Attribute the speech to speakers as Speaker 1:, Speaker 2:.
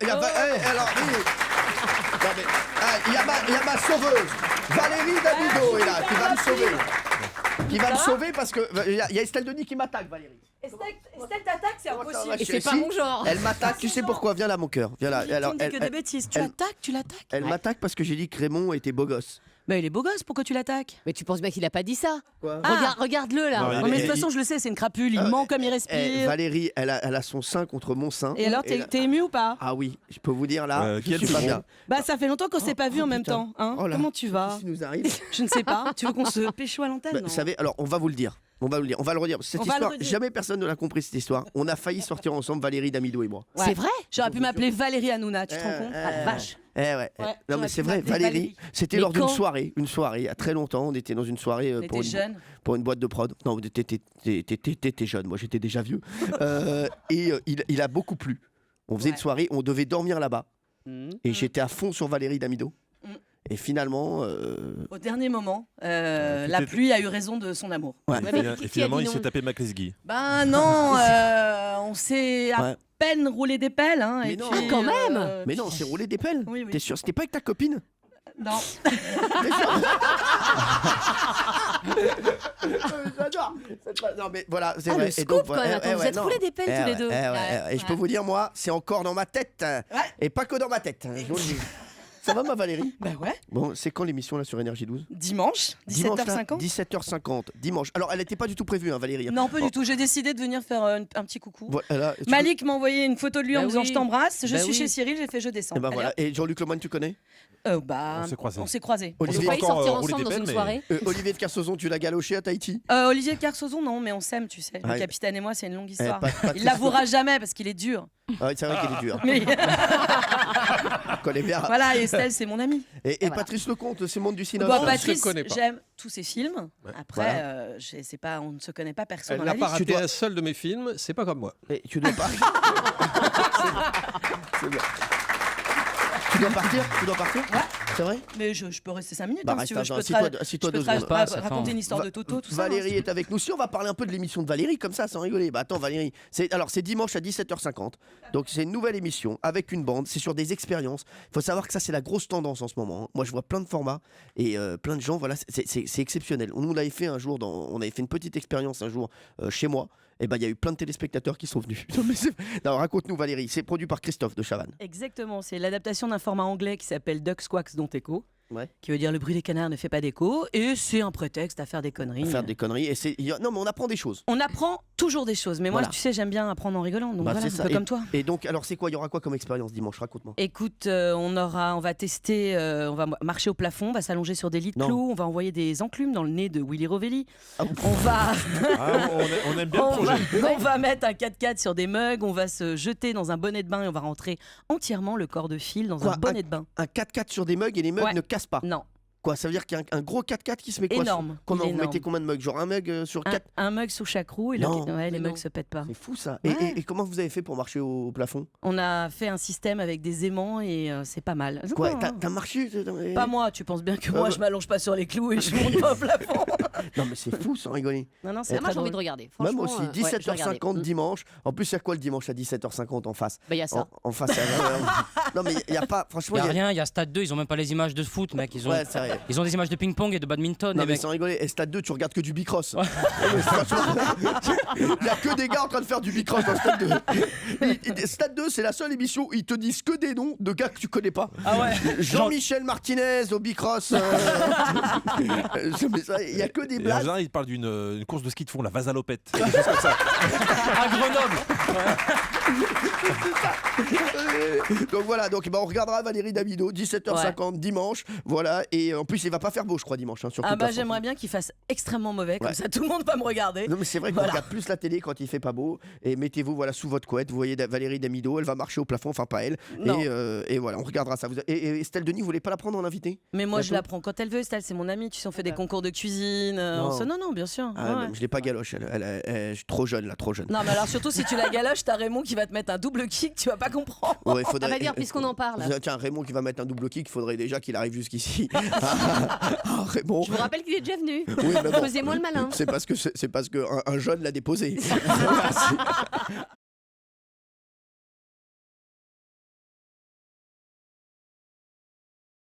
Speaker 1: alors, il y a ma sauveuse. Valérie Damido est là, qui va me sauver. Qui va me sauver parce que il y a Estelle Denis qui m'attaque, Valérie.
Speaker 2: Estelle t'attaque, c'est impossible.
Speaker 3: Et c'est pas mon genre.
Speaker 1: Elle m'attaque, tu sais pourquoi? Viens là, mon cœur. Viens là.
Speaker 2: Alors, tu ne dis que des bêtises. Tu l'attaques.
Speaker 1: Elle m'attaque parce que j'ai dit que Raymond était beau gosse.
Speaker 2: Mais il est beau gosse, pourquoi tu l'attaques?
Speaker 3: Mais tu penses bien qu'il a pas dit ça?
Speaker 1: Quoi?
Speaker 3: Regarde-le là.
Speaker 2: Non, mais de toute façon, je le sais, c'est une crapule, il ment comme il respire.
Speaker 1: Valérie, elle a son sein contre mon sein.
Speaker 2: Et alors, t'es ému ou pas?
Speaker 1: Ah oui, je peux vous dire là, je suis pas bien.
Speaker 2: Bah, ça fait longtemps qu'on s'est pas vu en même
Speaker 1: putain.
Speaker 2: temps. Hein.
Speaker 1: Oh là.
Speaker 2: Comment tu vas?
Speaker 1: Qu'est-ce qui nous arrive?
Speaker 2: Je ne sais pas. Tu veux qu'on se pécho à l'antenne?
Speaker 1: Vous savez, alors on va vous le dire. On va le redire. Cette histoire, jamais personne ne l'a compris cette histoire. On a failli sortir ensemble, Valérie Damido et moi.
Speaker 3: Ouais. C'est vrai?
Speaker 2: J'aurais pu m'appeler Valérie Hanouna, tu te rends compte?
Speaker 3: Ah la vache.
Speaker 1: Ouais. Non mais c'est vrai, Valérie. C'était lors d'une soirée, il y a très longtemps. On était dans une soirée pour une boîte de prod. Non, t'étais jeune, moi j'étais déjà vieux. Et il a beaucoup plu. On faisait une soirée, on devait dormir là-bas. Et j'étais à fond sur Valérie Damido. Et finalement...
Speaker 2: Au dernier moment, la pluie a eu raison de son amour.
Speaker 1: Ouais.
Speaker 4: Et finalement, il s'est tapé Maclesguy.
Speaker 2: Ben non, on s'est à peine roulé des pelles. Hein,
Speaker 1: mais
Speaker 2: et
Speaker 1: non,
Speaker 2: puis,
Speaker 3: quand même.
Speaker 1: Mais non, c'est roulé des pelles.
Speaker 2: Oui.
Speaker 1: T'es sûr? C'était pas avec ta copine?
Speaker 2: Non.
Speaker 1: J'adore. Non mais voilà, c'est
Speaker 3: Ah,
Speaker 1: vrai.
Speaker 3: le scoop quand même. Attends, vous êtes roulés des pelles tous les deux.
Speaker 1: Et je peux vous dire, moi, c'est encore dans ma tête. Et pas que dans ma tête. Je vous le dis. Ça va, ma Valérie?
Speaker 2: Bah ouais.
Speaker 1: Bon, c'est quand l'émission là sur Énergie 12?
Speaker 2: Dimanche, 17h50.
Speaker 1: 17h50, dimanche. Alors, elle n'était pas du tout prévue, hein, Valérie.
Speaker 2: Non, pas du tout. J'ai décidé de venir faire un petit coucou.
Speaker 1: Voilà,
Speaker 2: Malik m'a envoyé une photo de lui en me disant je t'embrasse. Je suis
Speaker 1: oui.
Speaker 2: chez Cyril, j'ai fait je descends.
Speaker 1: Et, ben
Speaker 2: Allez,
Speaker 1: voilà. Et Jean-Luc Lemoyne, tu connais?
Speaker 2: On s'est croisés.
Speaker 3: On
Speaker 1: Olivier,
Speaker 3: peut y sortir
Speaker 4: rouler
Speaker 3: ensemble
Speaker 4: des
Speaker 3: dans une
Speaker 4: pelles,
Speaker 3: soirée.
Speaker 1: Olivier de Kersauzon, tu l'as galoché à Tahiti?
Speaker 2: Olivier de Kersauzon, non, mais on s'aime, tu sais. Le
Speaker 1: Ouais.
Speaker 2: capitaine et moi, c'est une longue histoire.
Speaker 1: Patrice
Speaker 2: Il l'avouera jamais parce qu'il est dur.
Speaker 1: Ah, c'est vrai qu'il est dur.
Speaker 2: Mais
Speaker 1: Je connais bien.
Speaker 2: voilà, et Estelle, c'est mon amie.
Speaker 1: Et Patrice Lecomte, c'est monde du cinéma.
Speaker 2: Bon,
Speaker 4: ne
Speaker 2: Patrice,
Speaker 4: se connaît pas.
Speaker 2: j'aime tous ses films. Après, c'est pas, on ne se connaît pas perso
Speaker 4: Elle
Speaker 2: dans la
Speaker 4: n'a
Speaker 2: vie.
Speaker 4: pas raté un seul de mes films, c'est pas comme moi.
Speaker 1: Mais tu dois pas. C'est bien. Tu dois partir?
Speaker 2: Ouais.
Speaker 1: C'est vrai?
Speaker 2: Mais je peux rester 5 minutes
Speaker 1: Bah,
Speaker 2: hein, si
Speaker 1: reste
Speaker 2: tu veux.
Speaker 1: assis-toi
Speaker 2: Je peux
Speaker 1: 2
Speaker 2: te
Speaker 1: secondes.
Speaker 2: raconter une histoire de Toto, tout ça.
Speaker 1: Valérie est avec nous. Si on va parler un peu de l'émission de Valérie, comme ça, sans rigoler. Bah attends, Valérie. C'est dimanche à 17h50. Donc c'est une nouvelle émission avec une bande. C'est sur des expériences. Il faut savoir que ça, c'est la grosse tendance en ce moment. Hein. Moi, je vois plein de formats et plein de gens. Voilà, c'est exceptionnel. On l'avait fait un jour. On avait fait une petite expérience un jour chez moi. Et ben il y a eu plein de téléspectateurs qui sont venus. Non, raconte-nous, Valérie. C'est produit par Christophe de Chavannes.
Speaker 2: Exactement, c'est l'adaptation d'un format anglais qui s'appelle Ducks Quacks Don't Echo.
Speaker 1: Ouais.
Speaker 2: Qui veut dire le bruit des canards ne fait pas d'écho, et c'est un prétexte à faire des conneries.
Speaker 1: Faire des conneries. Non, mais on apprend des choses.
Speaker 2: On apprend toujours des choses, mais moi,
Speaker 1: Voilà.
Speaker 2: tu sais, j'aime bien apprendre en rigolant, donc voilà,
Speaker 1: c'est
Speaker 2: un
Speaker 1: ça.
Speaker 2: peu comme toi.
Speaker 1: Et donc, alors, c'est quoi? Il y aura quoi comme expérience dimanche? Raconte-moi.
Speaker 2: Écoute, on va tester, on va marcher au plafond, on va s'allonger sur des lits de clous, on va envoyer des enclumes dans le nez de Willy Rovelli.
Speaker 1: Ah,
Speaker 2: On va,
Speaker 4: On aime bien le projet.
Speaker 2: on va mettre un 4x4 sur des mugs, on va se jeter dans un bonnet de bain et on va rentrer entièrement le corps de fil dans
Speaker 1: Quoi,
Speaker 2: un bonnet de bain.
Speaker 1: Un 4x4 sur des mugs et les mugs
Speaker 2: Ouais.
Speaker 1: ne cassent pas.
Speaker 2: Non,
Speaker 1: Quoi, ça veut dire qu'il y a un gros 4x4 qui se met quoi?
Speaker 2: énorme.
Speaker 1: Comment
Speaker 2: il est
Speaker 1: vous mettez
Speaker 2: énorme.
Speaker 1: combien de mugs? Genre un mug sur 4?
Speaker 2: Un mug sous chaque roue et
Speaker 1: Non,
Speaker 2: les
Speaker 1: mais
Speaker 2: mugs
Speaker 1: non.
Speaker 2: se pètent pas.
Speaker 1: C'est fou ça.
Speaker 2: Ouais.
Speaker 1: Et comment vous avez fait pour marcher au plafond?
Speaker 2: On a fait un système avec des aimants et c'est pas mal.
Speaker 1: Quoi,
Speaker 2: Non,
Speaker 1: t'as marché?
Speaker 2: pas moi, tu penses bien que moi
Speaker 1: bah.
Speaker 2: je m'allonge pas sur les clous et je monte pas au plafond.
Speaker 1: Non mais c'est fou sans rigoler.
Speaker 2: Non, c'est
Speaker 3: Moi
Speaker 2: très
Speaker 3: j'ai envie
Speaker 2: drôle.
Speaker 3: de regarder.
Speaker 1: Même
Speaker 3: Franchement,
Speaker 1: aussi,
Speaker 3: ouais, je vais
Speaker 1: 17h50
Speaker 3: regarder.
Speaker 1: dimanche. En plus, il y a quoi le dimanche à 17h50 en face?
Speaker 3: Bah il y a ça.
Speaker 1: En face, non mais il y a pas, franchement,
Speaker 5: Il y a rien, il y a Stade 2, ils ont même pas les images de foot, mec.
Speaker 1: Ouais, c'est vrai.
Speaker 5: Ils ont des images de ping-pong et de badminton,
Speaker 1: Non
Speaker 5: les
Speaker 1: mais
Speaker 5: mecs.
Speaker 1: sans rigoler, et Stade 2, tu regardes que du bicross. Mais franchement, il y a que des gars en train de faire du bicross dans Stade 2. Stade 2, c'est la seule émission où ils te disent que des noms de gars que tu connais pas.
Speaker 5: Ah ouais.
Speaker 1: Jean-Michel Martinez au bicross. Il y a que des
Speaker 4: Et en
Speaker 1: blagues.
Speaker 4: général, il parle d'une course de ski de fond, la Vasalopette. Des choses comme ça.
Speaker 5: À Grenoble.
Speaker 1: Donc voilà, on regardera Valérie Damido 17h50 dimanche. Voilà, et en plus il va pas faire beau je crois dimanche hein, sur
Speaker 2: Ah
Speaker 1: toute
Speaker 2: bah
Speaker 1: la France.
Speaker 2: j'aimerais bien qu'il fasse extrêmement mauvais, comme
Speaker 1: Ouais.
Speaker 2: ça tout le monde va me regarder.
Speaker 1: Non mais c'est vrai qu'on
Speaker 2: Voilà.
Speaker 1: regarde plus la télé quand il fait pas beau et mettez-vous voilà sous votre couette, vous voyez Valérie Damido, elle va marcher au plafond, enfin pas elle.
Speaker 2: Non.
Speaker 1: Et voilà, on regardera ça. Et Estelle Denis, vous voulez pas la prendre en invité?
Speaker 2: Mais moi je
Speaker 1: Bientôt
Speaker 2: la prends quand elle veut, Estelle, c'est mon amie, tu sais, on fait des concours de cuisine. Non, bien sûr.
Speaker 1: Ah,
Speaker 2: ouais.
Speaker 1: même, je l'ai pas galoche, je suis trop jeune là, trop jeune.
Speaker 2: Non mais alors surtout si tu la galoches, t'as Raymond qui va te mettre un double kick, tu vas pas comprendre.
Speaker 1: Ouais,
Speaker 3: Ah bah dire puisqu'on en parle.
Speaker 1: Tiens, Raymond qui va mettre un double kick, il faudrait déjà qu'il arrive jusqu'ici. Raymond.
Speaker 3: Je vous rappelle qu'il est déjà venu.
Speaker 1: Oui, mais bon.
Speaker 3: Faisez-moi le malin.
Speaker 1: C'est parce que un jeune l'a déposé.